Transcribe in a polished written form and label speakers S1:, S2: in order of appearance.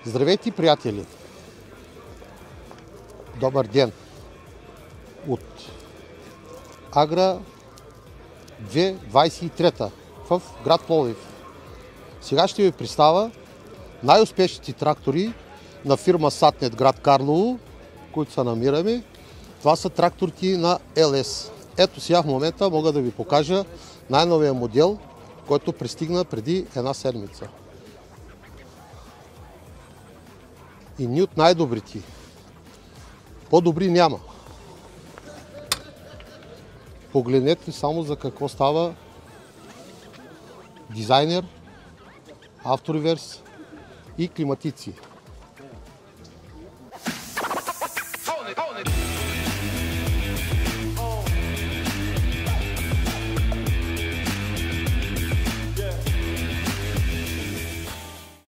S1: Здравейте, приятели! Добър ден! От Агра 2023 в град Пловдив. Сега ще ви представя най-успешните трактори на фирма Сатнет, град Карлово, които се намираме. Това са тракторки на LS. Ето сега в момента мога да ви покажа най-новия модел, който пристигна преди една седмица. И ни от най-добрите. По-добри няма. Погледнете само за какво става дизайнер, автореверс и климатици.